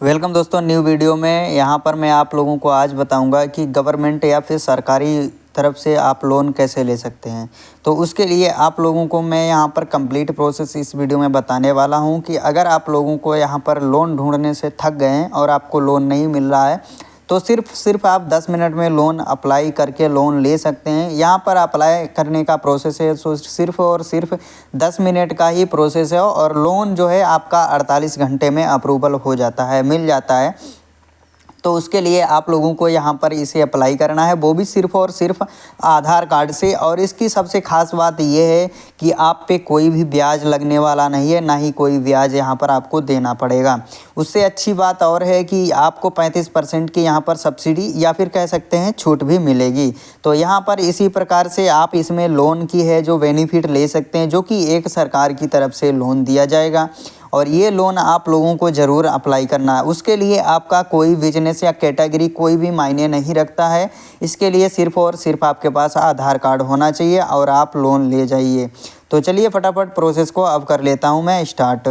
Welcome दोस्तों, new video में यहाँ पर मैं आप लोगों को आज बताऊंगा कि गवर्नमेंट या फिर सरकारी तरफ से आप लोन कैसे ले सकते हैं। तो उसके लिए आप लोगों को मैं यहाँ पर कंप्लीट प्रोसेस इस वीडियो में बताने वाला हूँ कि अगर आप लोगों को यहाँ पर लोन ढूंढने से थक गए हैं और आपको लोन नहीं मिल रहा है तो सिर्फ आप 10 मिनट में लोन अप्लाई करके लोन ले सकते हैं। यहाँ पर अप्लाई करने का प्रोसेस है सो सिर्फ और सिर्फ 10 मिनट का ही प्रोसेस है और लोन जो है आपका 48 घंटे में अप्रूवल हो जाता है, मिल जाता है। तो उसके लिए आप लोगों को यहाँ पर इसे अप्लाई करना है, वो भी सिर्फ और सिर्फ आधार कार्ड से। और इसकी सबसे ख़ास बात ये है कि आप पे कोई भी ब्याज लगने वाला नहीं है, ना ही कोई ब्याज यहाँ पर आपको देना पड़ेगा। उससे अच्छी बात और है कि आपको 35% की यहाँ पर सब्सिडी या फिर कह सकते हैं छूट भी मिलेगी। तो यहाँ पर इसी प्रकार से आप इसमें लोन की है जो बेनिफिट ले सकते हैं, जो कि एक सरकार की तरफ से लोन दिया जाएगा और ये लोन आप लोगों को ज़रूर अप्लाई करना है। उसके लिए आपका कोई बिजनेस या कैटेगरी कोई भी मायने नहीं रखता है। इसके लिए सिर्फ और सिर्फ आपके पास आधार कार्ड होना चाहिए और आप लोन ले जाइए। तो चलिए फटाफट प्रोसेस को अब कर लेता हूँ मैं स्टार्ट।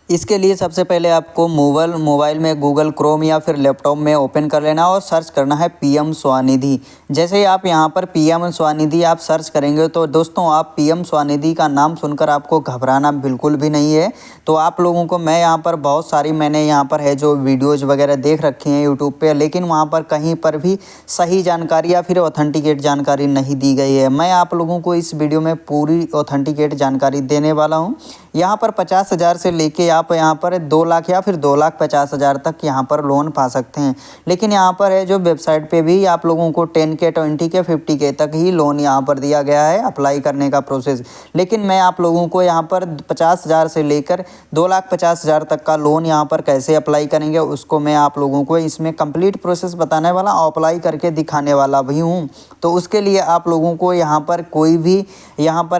इसके लिए सबसे पहले आपको मोबाइल में गूगल क्रोम या फिर लैपटॉप में ओपन कर लेना और सर्च करना है पीएम स्वनिधि। जैसे ही आप यहाँ पर पीएम स्वनिधि आप सर्च करेंगे तो दोस्तों आप पीएम स्वनिधि का नाम सुनकर आपको घबराना बिल्कुल भी नहीं है। तो आप लोगों को मैं यहाँ पर बहुत सारी मैंने यहाँ पर है जो वीडियोज़ वगैरह देख रखी हैं यूट्यूब पर, लेकिन वहाँ पर कहीं पर भी सही जानकारी या फिर ऑथेंटिकेट जानकारी नहीं दी गई है। मैं आप लोगों को इस वीडियो में पूरी ऑथेंटिकेट जानकारी देने वाला हूँ। यहाँ पर 50,000 से लेके आप यहाँ पर 2 लाख या फिर 2,50,000 तक यहाँ पर लोन पा सकते हैं। लेकिन यहाँ पर है जो वेबसाइट पे भी आप लोगों को 10K 20K 50K तक ही लोन यहाँ पर दिया गया है अप्लाई करने का प्रोसेस। लेकिन मैं आप लोगों को यहाँ पर 50,000 से लेकर 2,50,000 तक का लोन यहाँ पर कैसे अप्लाई करेंगे उसको मैं आप लोगों को इसमें कंप्लीट प्रोसेस बताने वाला और अप्लाई करके दिखाने वाला भी हूँ। तो उसके लिए आप लोगों को यहाँ पर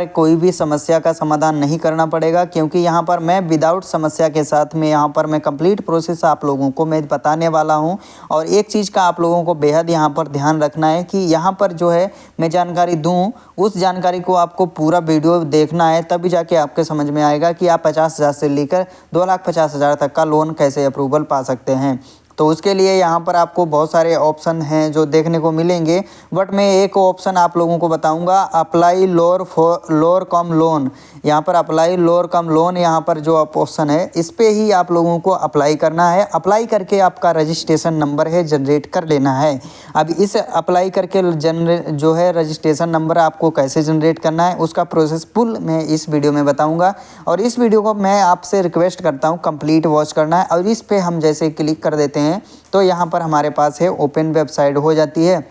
कोई भी समस्या का समाधान नहीं करना पड़ेगा, क्योंकि यहाँ पर मैं विदाउट समस्या के साथ में यहाँ पर मैं कंप्लीट प्रोसेस आप लोगों को मैं बताने वाला हूँ। और एक चीज़ का आप लोगों को बेहद यहाँ पर ध्यान रखना है कि यहाँ पर जो है मैं जानकारी दूँ उस जानकारी को आपको पूरा वीडियो देखना है, तभी जाके आपके समझ में आएगा कि आप 50,000 से लेकर 2,50,000 तक का लोन कैसे अप्रूवल पा सकते हैं। तो उसके लिए यहाँ पर आपको बहुत सारे ऑप्शन हैं जो देखने को मिलेंगे, बट मैं एक ऑप्शन आप लोगों को बताऊंगा, अप्लाई लोअर कम लोन। यहाँ पर अप्लाई लोअर कम लोन यहाँ पर जो ऑप्शन है इस पे ही आप लोगों को अप्लाई करना है। अप्लाई करके आपका रजिस्ट्रेशन नंबर है जनरेट कर लेना है। अब इस अप्लाई करके जो है रजिस्ट्रेशन नंबर आपको कैसे जनरेट करना है उसका प्रोसेस फुल मैं इस वीडियो में बताऊँगा। और इस वीडियो को मैं आपसे रिक्वेस्ट करता हूँ कंप्लीट वॉच करना है। और इस पर हम जैसे क्लिक कर देते हैं तो यहाँ पर हमारे पास है ओपन वेबसाइट हो जाती है।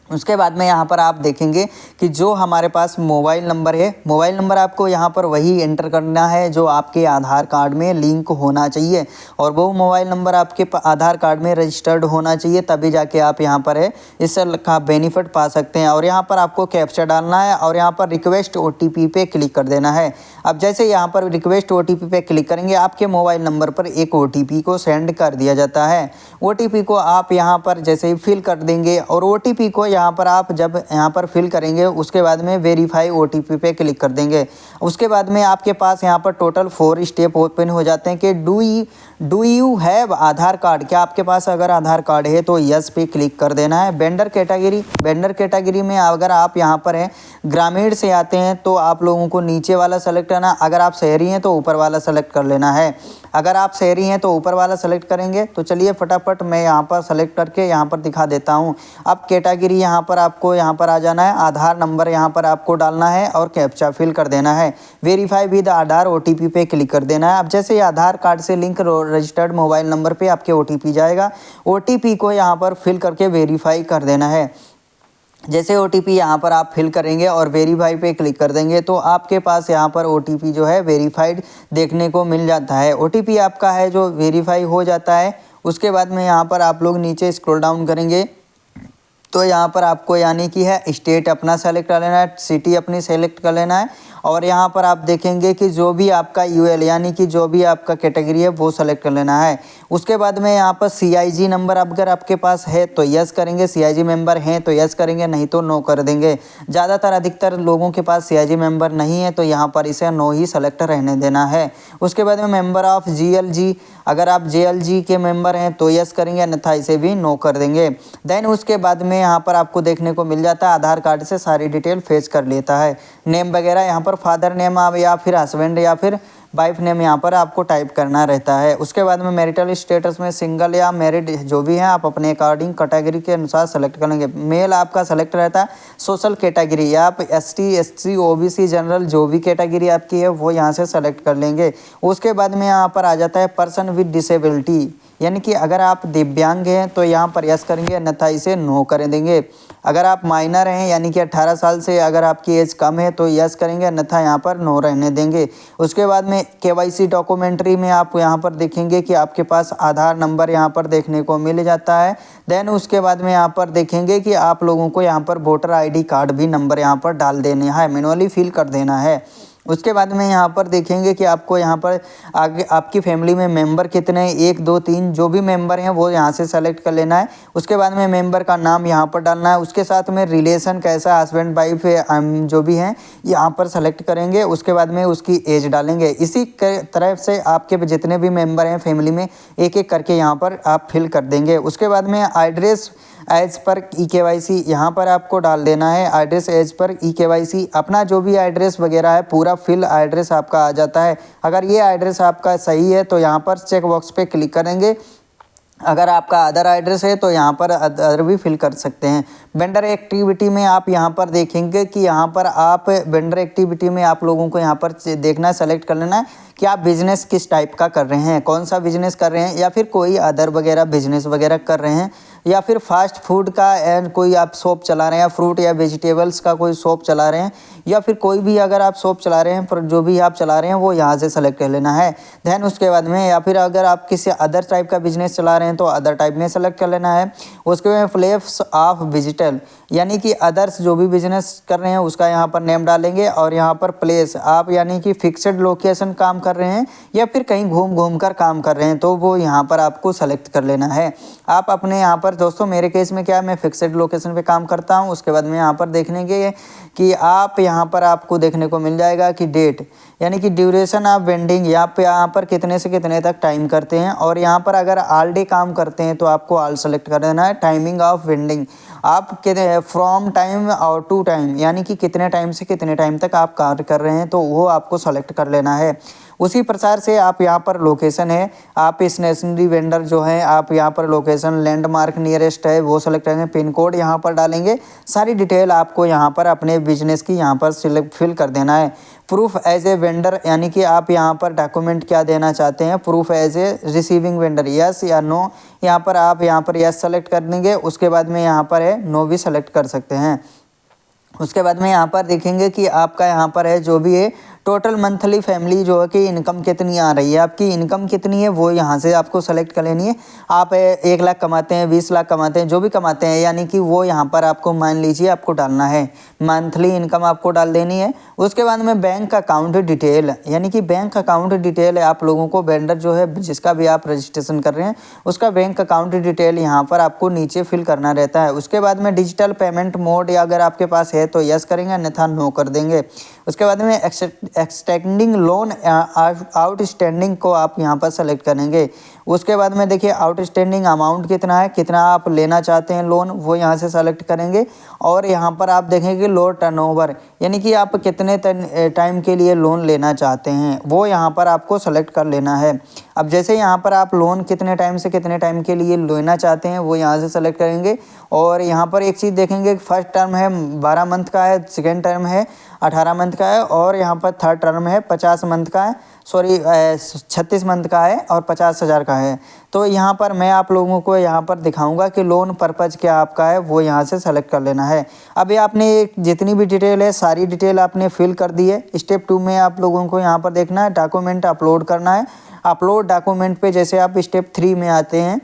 उसके बाद में यहाँ पर आप देखेंगे कि जो हमारे पास मोबाइल नंबर है, मोबाइल नंबर आपको यहाँ पर वही एंटर करना है जो आपके आधार कार्ड में लिंक होना चाहिए और वो मोबाइल नंबर आपके आधार कार्ड में रजिस्टर्ड होना चाहिए, तभी जाके आप यहाँ पर है इस का बेनिफिट पा सकते हैं। और यहाँ पर आपको कैप्चा डालना है और यहाँ पर रिक्वेस्ट OTP पे क्लिक कर देना है। अब जैसे यहाँ पर रिक्वेस्ट OTP पे क्लिक करेंगे आपके मोबाइल नंबर पर एक OTP को सेंड कर दिया जाता है। OTP को आप यहाँ पर जैसे ही फिल कर देंगे और OTP को यहाँ पर आप जब यहाँ पर फिल करेंगे उसके बाद में वेरीफाई OTP पे क्लिक कर देंगे। उसके बाद में आपके पास यहाँ पर टोटल 4 स्टेप ओपन हो जाते हैं कि do you have Aadhaar card, क्या आपके पास अगर आधार कार्ड है तो यस पे क्लिक कर देना है। वेंडर कैटेगरी में अगर आप यहाँ पर हैं ग्रामीण से आते हैं तो आप लोगों को नीचे वाला सेलेक्ट करना, अगर आप शहरी हैं तो ऊपर वाला सेलेक्ट कर लेना है। अगर आप शहरी हैं तो ऊपर वाला सेलेक्ट करेंगे। तो चलिए फटाफट मैं यहाँ पर सेलेक्ट करके यहाँ पर दिखा देता हूँ। अब कैटेगरी यहाँ पर आपको यहाँ पर आ जाना है, आधार नंबर यहाँ पर आपको डालना है और कैप्चा फिल कर देना है। वेरीफाई विद आधार OTP पे क्लिक कर देना है। अब जैसे ही आधार कार्ड से लिंक रजिस्टर्ड मोबाइल नंबर पे आपके OTP जाएगा, OTP को यहाँ पर फिल करके वेरीफाई कर देना है। जैसे OTP यहाँ पर आप फिल करेंगे और वेरीफाई पे क्लिक कर देंगे तो आपके पास यहाँ पर OTP जो है वेरीफाइड देखने को मिल जाता है। OTP आपका है जो वेरीफाई हो जाता है। उसके बाद में यहाँ पर आप लोग नीचे स्क्रॉल डाउन करेंगे तो यहाँ पर आपको यानी कि है स्टेट अपना सेलेक्ट कर लेना है, सिटी अपनी सेलेक्ट कर लेना है और यहाँ पर आप देखेंगे कि जो भी आपका UL यानी कि जो भी आपका कैटेगरी है वो सेलेक्ट कर लेना है। उसके बाद में यहाँ पर CIG नंबर अगर आपके पास है तो यस करेंगे, CIG मेंबर हैं तो यस करेंगे, नहीं तो नो कर देंगे। ज़्यादातर अधिकतर लोगों के पास CIG मेंबर नहीं है तो यहाँ पर इसे नो ही सेलेक्ट रहने देना है। उसके बाद में मेंबर ऑफ GLG अगर आप JLG के मेंबर हैं तो यस करेंगे, अन्यथा इसे भी नो कर देंगे। देन उसके बाद में यहाँ पर आपको देखने को मिल जाता है आधार कार्ड से सारी डिटेल फेच कर लेता है। नेम वगैरह यहाँ पर फादर नेम आप या फिर हस्बैंड या फिर वाइफ नेम यहाँ पर आपको टाइप करना रहता है। उसके बाद में मैरिटल स्टेटस में सिंगल या मैरिड जो भी है आप अपने अकॉर्डिंग कैटेगरी के अनुसार सेलेक्ट करेंगे। मेल आपका सेलेक्ट रहता है। सोशल कैटेगरी आप ST SC OBC जनरल जो भी कैटेगरी आपकी है वो यहाँ से सेलेक्ट कर लेंगे। उसके बाद में यहाँ पर आ जाता है पर्सन विद डिसेबिलिटी, यानी कि अगर आप दिव्यांग हैं तो यहाँ पर यस करेंगे, अन्यथा इसे नो कर देंगे। अगर आप माइनर हैं यानी कि 18 साल से अगर आपकी एज कम है तो यस करेंगे, अन्यथा यहाँ पर नो रहने देंगे। उसके बाद में KYC डॉक्यूमेंट्री में आप यहाँ पर देखेंगे कि आपके पास आधार नंबर यहाँ पर देखने को मिल जाता है। देन उसके बाद में यहाँ पर देखेंगे कि आप लोगों को यहाँ पर वोटर ID कार्ड भी नंबर यहाँ पर डाल देना है, मैनुअली फिल कर देना है। उसके बाद में यहाँ पर देखेंगे कि आपको यहाँ पर आगे आपकी फैमिली में मेंबर कितने हैं, 1 2 3 जो भी मेंबर हैं वो यहाँ से सेलेक्ट कर लेना है। उसके बाद में मेंबर का नाम यहाँ पर डालना है। उसके साथ में रिलेशन कैसा हस्बैंड वाइफ जो भी हैं यहाँ पर सेलेक्ट करेंगे। उसके बाद में उसकी एज डालेंगे। इसी तरह से आपके जितने भी मेंबर हैं फैमिली में एक एक करके यहाँ पर आप फिल कर देंगे। उसके बाद में एड्रेस एज पर EKYC यहाँ पर आपको डाल देना है। एड्रेस एज पर EKYC अपना जो भी एड्रेस वगैरह है पूरा फिल एड्रेस आपका आ जाता है। अगर ये एड्रेस आपका सही है तो यहाँ पर चेक बॉक्स पे क्लिक करेंगे। अगर आपका अदर एड्रेस है तो यहाँ पर अदर भी फिल कर सकते हैं। वेंडर एक्टिविटी में आप यहाँ पर देखेंगे कि यहाँ पर आप वेंडर एक्टिविटी में आप लोगों को यहाँ पर देखना है, सेलेक्ट कर लेना है कि आप बिज़नेस किस टाइप का कर रहे हैं, कौन सा बिज़नेस कर रहे हैं, या फिर कोई अदर वगैरह बिज़नेस वगैरह कर रहे हैं, या फिर फास्ट फूड का एंड कोई आप शॉप चला रहे हैं, या फ्रूट या वेजिटेबल्स का कोई शॉप चला रहे हैं, या फिर कोई भी अगर आप शॉप चला रहे हैं पर जो भी आप चला रहे हैं वो यहाँ से सेलेक्ट कर लेना है। देन उसके बाद में या फिर अगर आप किसी अदर टाइप का बिजनेस चला रहे हैं तो अदर टाइप में सेलेक्ट कर लेना है। उसके बाद फ्लेव्स ऑफ डिजिटल यानी कि अदर्स जो भी बिजनेस कर रहे हैं उसका यहाँ पर नेम डालेंगे। और यहाँ पर प्लेस आप यानी कि फिक्स्ड लोकेशन काम कर रहे हैं या फिर कहीं घूम घूम कर काम कर रहे हैं तो वो यहाँ पर आपको सेलेक्ट कर लेना है। आप अपने यहाँ पर दोस्तों मेरे केस में क्या है, मैं फिक्स्ड लोकेशन पे काम करता हूँ। उसके बाद में यहाँ पर देखेंगे कि आप यहाँ पर आपको देखने को मिल जाएगा कि डेट यानी कि ड्यूरेशन ऑफ वेंडिंग यहाँ पर कितने से कितने तक टाइम करते हैं। और यहाँ पर अगर ऑल डे काम करते हैं तो आपको ऑल सेलेक्ट कर देना है। टाइमिंग ऑफ वेंडिंग आप फ्रॉम टाइम और टू टाइम यानी कि कितने टाइम से कितने टाइम तक आप कार्य कर रहे हैं तो वो आपको सेलेक्ट कर लेना है। उसी प्रकार से आप यहाँ पर लोकेशन है, आप स्टेशनरी वेंडर जो है आप यहाँ पर लोकेशन लैंडमार्क नियरेस्ट है वो सेलेक्ट करेंगे। पिन कोड यहाँ पर डालेंगे। सारी डिटेल आपको यहाँ पर अपने बिजनेस की यहाँ पर फिल कर देना है। प्रूफ एज ए वेंडर यानी कि आप यहाँ पर डॉक्यूमेंट क्या देना चाहते हैं, proof as a receiving vendor yes या नो, यहाँ पर आप यहाँ पर यस सेलेक्ट कर देंगे। उसके बाद में यहाँ पर है नो भी सेलेक्ट कर सकते हैं। उसके बाद में यहाँ पर देखेंगे कि आपका यहाँ पर है जो भी है टोटल मंथली फैमिली जो है कि इनकम कितनी आ रही है, आपकी इनकम कितनी है वो यहाँ से आपको सेलेक्ट कर लेनी है। आप 1 लाख कमाते हैं, 20 लाख कमाते हैं, जो भी कमाते हैं यानी कि वो यहाँ पर आपको मान लीजिए आपको डालना है, मंथली इनकम आपको डाल देनी है। उसके बाद में बैंक अकाउंट डिटेल यानी कि बैंक अकाउंट डिटेल आप लोगों को वेंडर जो है जिसका भी आप रजिस्ट्रेशन कर रहे हैं उसका बैंक अकाउंट डिटेल यहाँ पर आपको नीचे फिल करना रहता है। उसके बाद में डिजिटल पेमेंट मोड या अगर आपके पास है तो यस करेंगे अन्यथा नो कर देंगे। उसके बाद में एक्सटेंडिंग लोन आउटस्टैंडिंग को आप यहाँ पर सेलेक्ट करेंगे। उसके बाद में देखिए आउटस्टैंडिंग अमाउंट कितना है, कितना आप लेना चाहते हैं लोन वो यहाँ से सेलेक्ट करेंगे। और यहाँ पर आप देखेंगे लो टर्नओवर यानी कि आप कितने टाइम के लिए लोन लेना चाहते हैं वो यहाँ पर आपको सेलेक्ट कर लेना है। अब जैसे यहाँ पर आप लोन कितने टाइम से कितने टाइम के लिए लेना चाहते हैं वो यहाँ से सेलेक्ट करेंगे। और यहाँ पर एक चीज़ देखेंगे फर्स्ट टर्म है 12 मंथ का है, सेकेंड टर्म है 18 मंथ का है और यहाँ पर थर्ड टर्म है 50 मंथ का है 36 मंथ का है और 50,000 का है। तो यहाँ पर मैं आप लोगों को यहाँ पर दिखाऊंगा कि लोन पर्पज़ क्या आपका है वो यहाँ से सेलेक्ट कर लेना है। अभी आपने जितनी भी डिटेल है सारी डिटेल आपने फिल कर दी है। स्टेप 2 में आप लोगों को यहाँ पर देखना है डॉक्यूमेंट अपलोड करना है। अपलोड डॉक्यूमेंट पे जैसे आप स्टेप 3 में आते हैं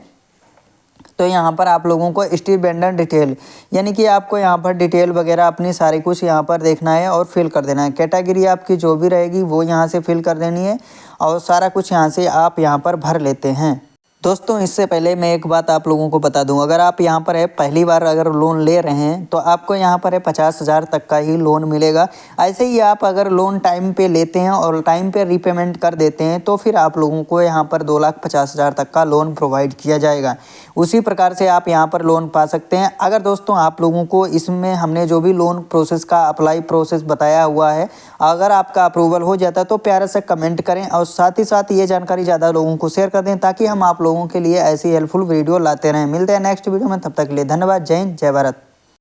तो यहाँ पर आप लोगों को स्ट्रीट वेंडर डिटेल यानी कि आपको यहाँ पर डिटेल वगैरह अपनी सारी कुछ यहाँ पर देखना है और फिल कर देना है। कैटेगरी आपकी जो भी रहेगी वो यहाँ से फिल कर देनी है और सारा कुछ यहाँ से आप यहाँ पर भर लेते हैं। दोस्तों इससे पहले मैं एक बात आप लोगों को बता दूं, अगर आप यहाँ पर है पहली बार अगर लोन ले रहे हैं तो आपको यहाँ पर है 50,000 तक का ही लोन मिलेगा। ऐसे ही आप अगर लोन टाइम पे लेते हैं और टाइम पे रीपेमेंट कर देते हैं तो फिर आप लोगों को यहाँ पर 2,50,000 तक का लोन प्रोवाइड किया जाएगा। उसी प्रकार से आप यहाँ पर लोन पा सकते हैं। अगर दोस्तों आप लोगों को इसमें हमने जो भी लोन प्रोसेस का अप्लाई प्रोसेस बताया हुआ है, अगर आपका अप्रूवल हो जाता है तो प्यारे से कमेंट करें और साथ ही साथ ये जानकारी ज़्यादा लोगों को शेयर कर दें ताकि हम आप लोगों के लिए ऐसी हेल्पफुल वीडियो लाते रहें। मिलते हैं नेक्स्ट वीडियो में, तब तक के लिए धन्यवाद। जय हिंद, जय भारत।